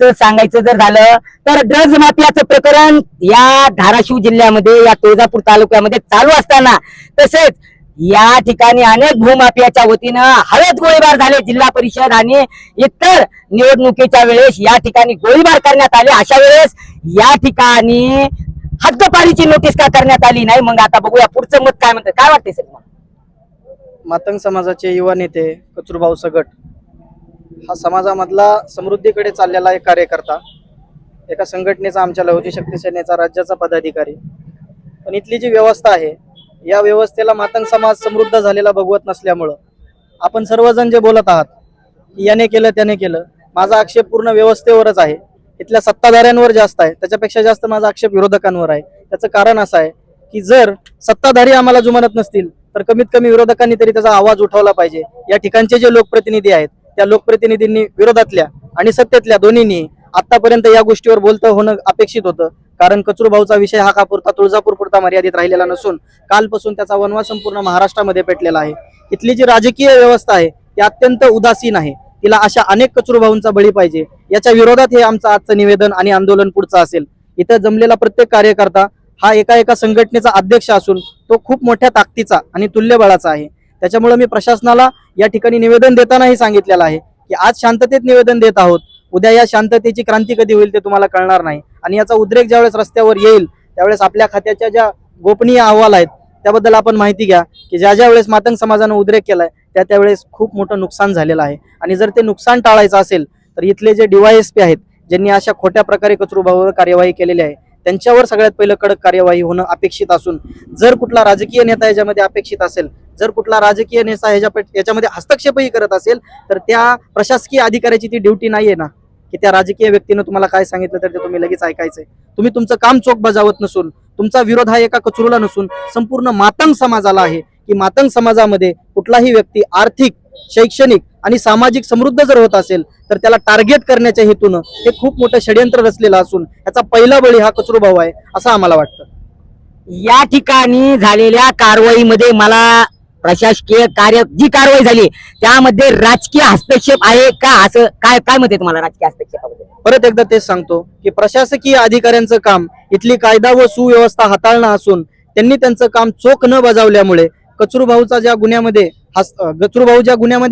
सांगायचं जर झालं तर ड्रग्ज माफियाचं प्रकरण या धाराशिव जिल्ह्यामध्ये या तुळजापूर तालुक्यामध्ये चालू असताना तसेच या ठिकाणी अनेक भूमाफियाच्या वतीनं हवेत गोळीबार झाले। जिल्हा परिषद आणि इतर निवडणुकीच्या वेळेस या ठिकाणी गोळीबार करण्यात आले। अशा वेळेस या ठिकाणी हद्दपारीची नोटीस का करण्यात आली नाही? मग आता बघूया पुढचं मत काय म्हणतात, काय वाटतंय सर? मातंग समाजाचे युवा नेते कचरूभाऊ सगट हा समाजामधला समृद्धीकडे चाललेला एक कार्यकर्ता, एका संघटनेचा, आमच्या लहुती शक्ती सेनेचा राज्याचा पदाधिकारी। पण इथली जी व्यवस्था आहे या व्यवस्थेला मातंग समाज समृद्ध झालेला बघवत नसल्यामुळं आपण सर्वजण जे बोलत आहात की याने केलं त्याने केलं, माझा आक्षेप पूर्ण व्यवस्थेवरच आहे, इथल्या सत्ताधाऱ्यांवर जास्त आहे, त्याच्यापेक्षा जास्त माझा आक्षेप विरोधकांवर आहे। त्याचं कारण असं आहे की जर सत्ताधारी आम्हाला जुमानत नसतील तर कमीत कमी विरोधकांनी तरी त्याचा आवाज उठवला पाहिजे। या ठिकाणचे जे लोकप्रतिनिधी आहेत त्या लोकप्रतिनिधींनी विरोधातल्या आणि सत्तेतल्या दोन्हींनी आतापर्यंत या गोष्टीवर बोलतं होणं अपेक्षित होतं। कारण कचरूभाऊचा विषय हा का पुरता तुळजापूर पुरता मर्यादित राहिलेला नसून कालपासून त्याचा वनवा संपूर्ण महाराष्ट्रामध्ये पेटलेला आहे। इथली जी राजकीय व्यवस्था आहे ती अत्यंत उदासीन आहे, तिला अशा अनेक कचरूभाऊंचा बळी पाहिजे। याच्या विरोधात हे आमचं आजचं निवेदन आणि आंदोलन पुढचं असेल। इथं जमलेला प्रत्येक कार्यकर्ता हा एका संघटनेचा अध्यक्ष असून तो खूप मोठ्या ताकदीचा आणि तुल्यबळाचा आहे। त्याच्यामुळे मी प्रशासनाला या ठिकाणी निवेदन देतानाही सांगितलेलं आहे की आज शांततेत निवेदन देत आहोत, उद्या या शांततेची क्रांती कधी होईल ते तुम्हाला कळणार नाही। आणि याचा उद्रेक ज्यावेळेस रस्त्यावर येईल त्यावेळेस आपल्या खात्याच्या ज्या गोपनीय अहवाल आहेत त्याबद्दल आपण माहिती घ्या की ज्या वेळेस मातंग समाजानं उद्रेक केलाय त्यावेळेस खूप मोठं नुकसान झालेलं आहे। आणि जर ते नुकसान टाळायचं असेल तर इथले जे DYSP आहेत ज्यांनी अशा खोट्या प्रकारे कचरूभाऊवर कार्यवाही केलेली आहे त्यांच्यावर सगळ्यात पहिलं कडक कार्यवाही होणं अपेक्षित असून जर कुठला राजकीय नेता याच्यामध्ये अपेक्षित असेल, जर कुठला राजकीय नेता याच्यामध्ये हस्तक्षेपही करत असेल तर त्या प्रशासकीय अधिकाऱ्याची ती ड्युटी नाहीये ना की त्या राजकीय व्यक्तीनं तुम्हाला काय सांगितलं तर ते तुम्ही लगेच ऐकायचंय। तुम्ही तुमचं काम चोख बजावत नसून तुमचा विरोध हा एका कचरूला नसून संपूर्ण मातंग समाजाला आहे की मातंग समाजामध्ये कुठलाही व्यक्ती आर्थिक, शैक्षणिक आणि सामाजिक समृद्ध जर होत असेल तर त्याला टार्गेट करण्याच्या हेतूनं हे खूप मोठं षडयंत्र रचलेलं असून याचा पहिला बळी हा कचरूभाऊ आहे असं आम्हाला वाटतं। या ठिकाणी झालेल्या कारवाईमध्ये मला प्रशासकीय जी कारवाई झाली त्यामध्ये राजकीय हस्तक्षेप आहे का, असं काय काय मत आहे तुम्हाला राजकीय हस्तक्षेपाबद्दल? परत एकदा तेच सांगतो की प्रशासकीय अधिकाऱ्यांचं काम इथली कायदा व सुव्यवस्था हाताळणं असून त्यांनी त्यांचं काम चोख न बजावल्यामुळे कचरूभाऊचा ज्या गुन्ह्यामध्ये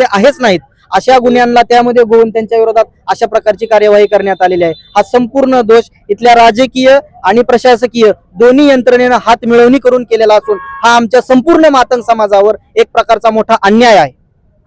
आहेच नाहीत अशा गुन्ह्यांना त्यामध्ये गोवून त्यांच्या विरोधात अशा प्रकारची कार्यवाही करण्यात आलेली आहे। हा संपूर्ण दोष इथल्या राजकीय आणि प्रशासकीय दोन्ही यंत्रणेनं हात मिळवणी करून केलेला असून हा आमच्या संपूर्ण मातंग समाजावर एक प्रकारचा मोठा अन्याय आहे।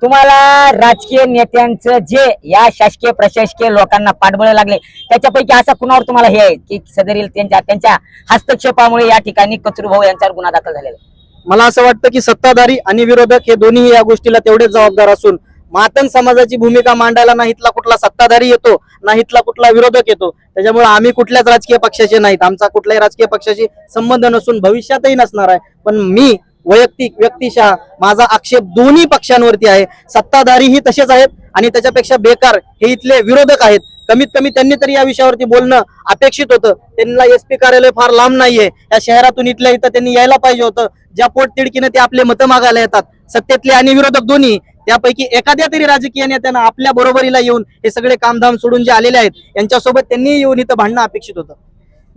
तुम्हाला राजकीय नेत्यांचं जे या शासकीय प्रशासकीय लोकांना पाठबळ लागले त्याच्यापैकी असा कुणावर तुम्हाला हे आहे की सदरील त्यांच्या हस्तक्षेपामुळे या ठिकाणी कचरूभाऊ यांच्यावर गुन्हा दाखल झालेला? मला असं वाटतं की सत्ताधारी आणि विरोधक हे दोन्ही या गोष्टीला तेवढेच जबाबदार असून मातंग समाजाची भूमिका मांडायला ना इथला कुठला सत्ताधारी येतो ना इथला कुठला विरोधक येतो। त्याच्यामुळे आम्ही कुठल्याच राजकीय पक्षाचे नाहीत, आमचा कुठल्याही राजकीय पक्षाशी संबंध नसून भविष्यातही नसणार आहे। पण मी वैयक्तिक व्यक्तिशः माझा आक्षेप दोन्ही पक्षांवरती आहे। सत्ताधारीही तसेच आहेत आणि त्याच्यापेक्षा बेकार हे इथले विरोधक आहेत। कमीत कमी त्यांनी तरी या विषयावरती बोलणं अपेक्षित होतं। त्यांना SP कार्यालय फार लांब नाहीये, या शहरातून इथल्या इथं त्यांनी यायला पाहिजे होतं। ज्या पोटतिडकीने ते आपले मतं मागायला येतात सत्तेतले आणि विरोधक दोन्ही, त्यापैकी एखाद्या तरी राजकीय नेत्यानं आपल्या बरोबरीला येऊन हे सगळे कामधाम सोडून जे आलेले आहेत यांच्यासोबत त्यांनी येऊन इथं भांडणं अपेक्षित होतं।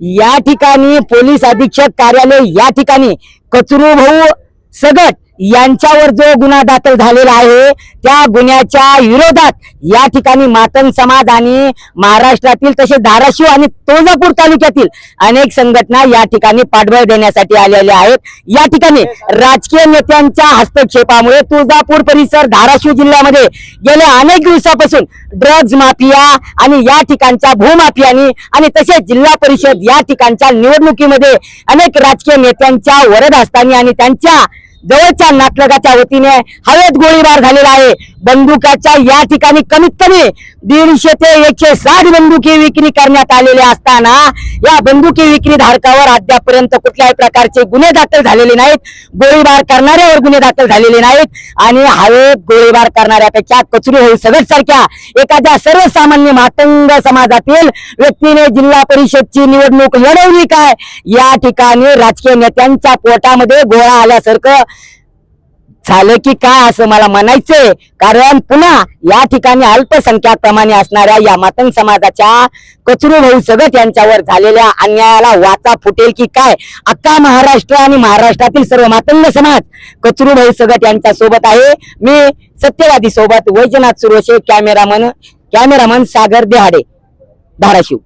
या ठिकाणी पोलीस अधीक्षक कार्यालय या ठिकाणी कचरूभाऊ सगट यांच्यावर जो गुन्हा दाखल झालेला आहे त्या गुन्ह्याच्या विरोधात या ठिकाणी मातंग समाज आणि महाराष्ट्रातील तसेच धाराशिव आणि तुळजापूर तालुक्यातील अनेक संघटना या ठिकाणी पाठबळ देण्यासाठी आलेल्या आहेत। या ठिकाणी राजकीय नेत्यांच्या हस्तक्षेपामुळे तुळजापूर परिसर धाराशिव जिल्ह्यामध्ये गेल्या अनेक दिवसापासून ड्रग्ज माफिया आणि या ठिकाणच्या भूमाफियांनी आणि तसेच जिल्हा परिषद या ठिकाणच्या निवडणुकीमध्ये अनेक राजकीय नेत्यांच्या वरदहस्तांनी आणि त्यांच्या जवळच्या नातलगाच्या वतीने हवेत गोळीबार झालेला आहे। बंदुकाच्या या ठिकाणी कमीत कमी 150 ते 160 बंदुकी विक्री करण्यात आलेल्या असताना या बंदुकी विक्री धारकावर अद्यापर्यंत कुठल्याही प्रकारचे गुन्हे दाखल झालेले नाहीत, गोळीबार करणाऱ्यावर गुन्हे दाखल झालेले नाहीत। आणि हवेत गोळीबार करणाऱ्यापेक्षा कचरूभाऊ सगट सारख्या एखाद्या सर्वसामान्य मातंग समाजातील व्यक्तीने जिल्हा परिषदची निवडणूक लढवली काय? या ठिकाणी राजकीय नेत्यांच्या पोटामध्ये गोळा आल्यासारखं झालं की काय असं मला म्हणायचंय. कारण पुन्हा या ठिकाणी अल्पसंख्याक प्रमाणे असणाऱ्या या मातंग समाजाच्या कचरू भाऊ सगट यांच्यावर झालेल्या अन्यायाला वाचा फुटेल की काय. अख्खा महाराष्ट्र आणि महाराष्ट्रातील सर्व मातंग समाज कचरू भाऊ सगट यांच्या सोबत आहे. मी सत्यवादी सोबत वैजनाथ सुरोशे, कॅमेरामन सागर देहाडे, धाराशिव.